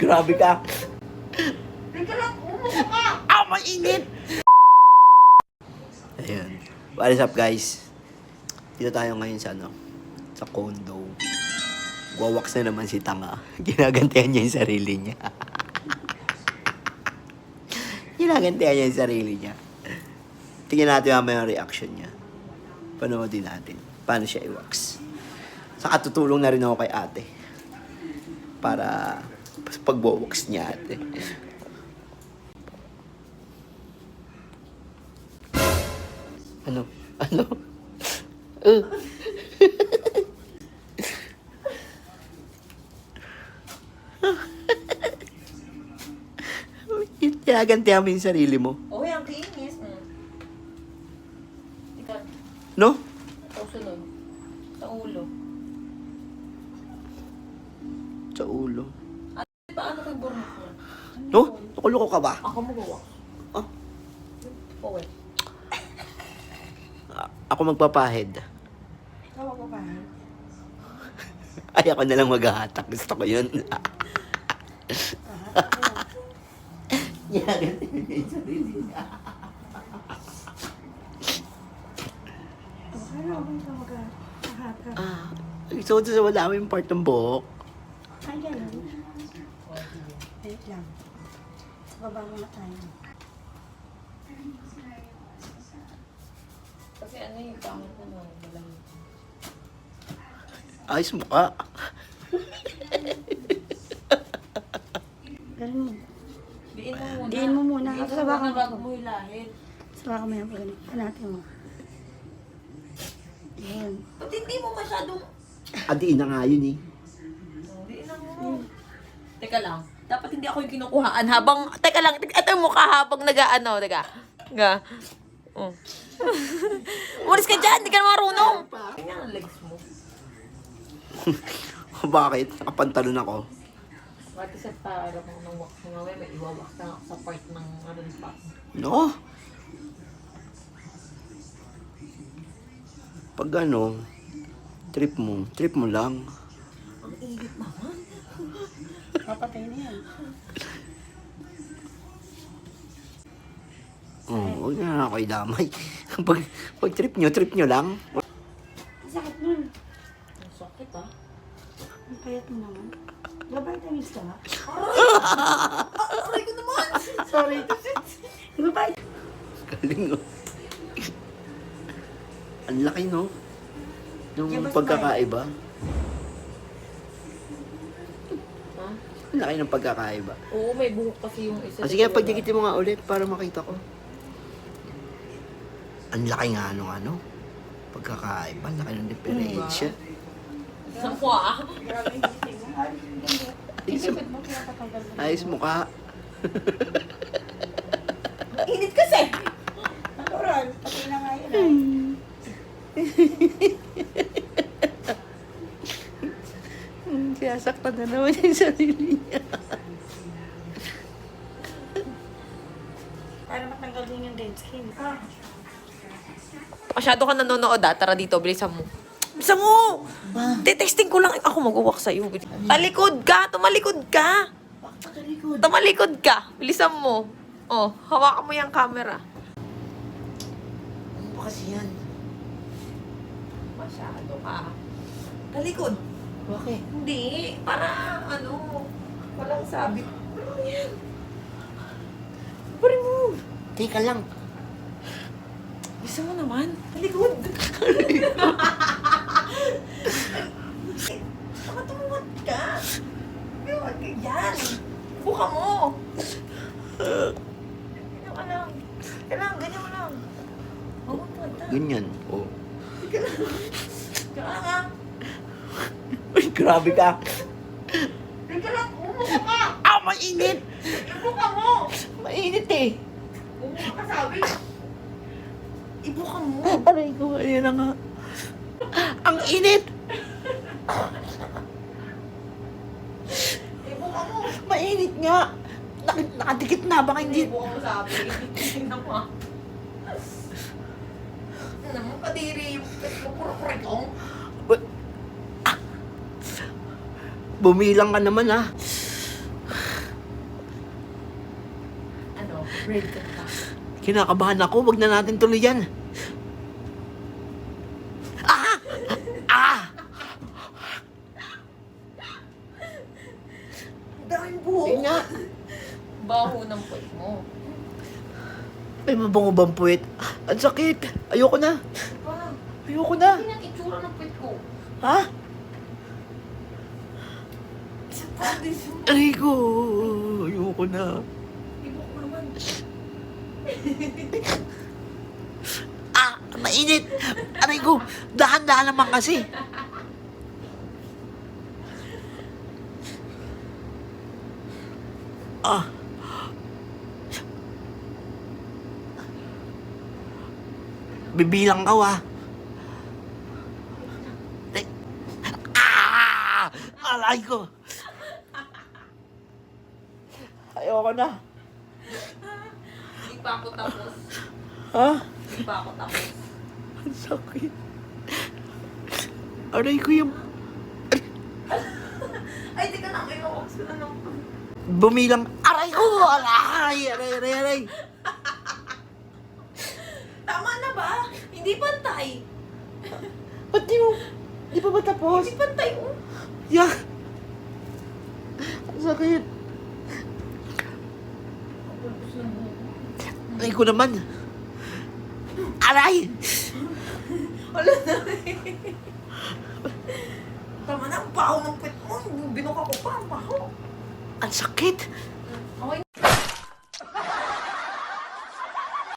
Grabe ka. Teka lang, umuha ka! Ah, mainit! Ayun. What is up, guys? Dito tayo ngayon sa sa condo. Wawaks na naman si Tanga. Ginagantihan niya yung sarili niya. Ginagantihan niya yung sarili niya. Tingnan natin mamaya yung reaction niya. Panoodin natin. Paano siya i-wax. Saka tutulong na rin ako kay ate. Para pag-wax niya ate. Ano? Ano? Ginagantihan mo yung sarili mo. Oh, yung kinis. Ikaw, No? ikaw sunod. Sa ulo. Sa ulo. Paano kay burno ko? No? Nakuloko ka ba? Ako magawa. Ah, Okay. ako magpapahid. Ikaw ako pa. Ay, ako na lang maghahatak. Gusto ko yun. Ginagantihan niya yung sarili niya. Ano akong mag-ahata? So, sa wala mo yung part ng buhok. Ay, ganun. Wait lang. Baba muna tayo. Kasi ano yung pangit na malamig. Ayos mo ka. Ganun mo. Diin mo muna. Diin mo muna. Diin mo Sabakan muna mo. bago mo hilahin. Sabakan mo yung ganun. Hanapin mo. Yan. Ba't hindi mo masyadong... Adiin na nga yun eh. Diin na mo. Teka lang. Dapat hindi ako yung kinukuhaan habang... Teka lang. Ito yung mukha habang nag-ano. Teka. Nga. Oh. Umalis ka dyan. Hindi ka na marunong. Kanya ang legs mo. Bakit? Nakapantalon ako. Pati sa para kung nang wax mo ngayon, may iwawax na ako sa part ng ano ng spot. No? Pag trip mo lang. Ang init naman. Papatay na yan. Huwag na ako idamay. pag trip nyo lang. Ang sakit nun. Ang sakit ah. Ang payat mo naman. Nag-vitamins ka ba? Aray ko naman! Sorry. Nag-vitamins. Galing, oh. Ang laki, no? Yung Yeah, pagkakaiba. Ha? Ang laki ng pagkakaiba. Oo, may buhok kasi yung isa. Sige, pagdikitin mo nga ulit para makita ko. Ang laki nga pagkakaiba. Ang laki ng diferensya. Isang kuha. Grabe yung gising mo. Ayos mo. Mo kaya patanggal mo. Ayos mo ka. Init kasi! Natural. Patay na nga yun. Sinasaktan na naman yung sarili niya. Para matanggal din yung dead skin. Masyado ka nanonood ah. Tara dito, bilisan mo. Bilisan mo! Te-texting ko lang. Ako mag-walk sa'yo. Talikod ka! Tumalikod ka! Tumalikod ka! Bilisan mo. Oh, hawakan mo yung camera. Ano ba kasi yan? Masyado ka. Talikod. Bakit? Hindi. Para ano. Walang sabit. Ano yan? Pari mo. Teka lang. Bilisan mo naman. Talikod. Baka tumuwad ka. Tumuwad ka yan. Buka mo. Ganyan ka lang. Ganyan mo lang. Oh, punta. Ganyan. Oh. Ganyan lang. Uy, grabe ka. Teka lang, umuha ka! Ah, mainit! Ibuka mo! Mainit eh. Umuha ka sabi! Ibuka mo! Aray ko, ayun na nga. Ang init! Ibuka mo! Mainit nga. Nakadikit na, baka hindi. Ibuka mo sabi. Tingnan mo. Ano mo, kadiri yung puro kurekong. Bumilang ka naman ah. Ready ka na. Kinakabahan ako. Wag na natin tuloy yan. Ah! Ah! Daming buhok. Yun nga. Baho ng puwet mo. May mabango bang puwet? Ang sakit. Ayoko na. Pa, Ayoko na. hindi ang itsura ng puwet ko. Ha? Sa foundation. Aray ko. Ayoko na. Ibok ko naman. Ah! Mainit! Aray ko. Dahan-dahan naman kasi. Ah. Bibilang ka, ah. Ah! Alay ko. Ayoko na. Hindi pa ako tapos. Ha? Hindi pa ako tapos. Ang sakit. Aray ko yung... Ay, teka lang. May wax ko na lang. Bumilang... Aray ko! Aray! Aray, aray, aray! Tama na ba? Hindi pantay. Ba't di mo... Di pa ba tapos? Hindi pantay, oh. Yeah! Ang sakit. Aray ko naman. Aray! Wala na Tama na, ang baho ng puwet mo. Binuka ko pa, ang baho. Ang sakit.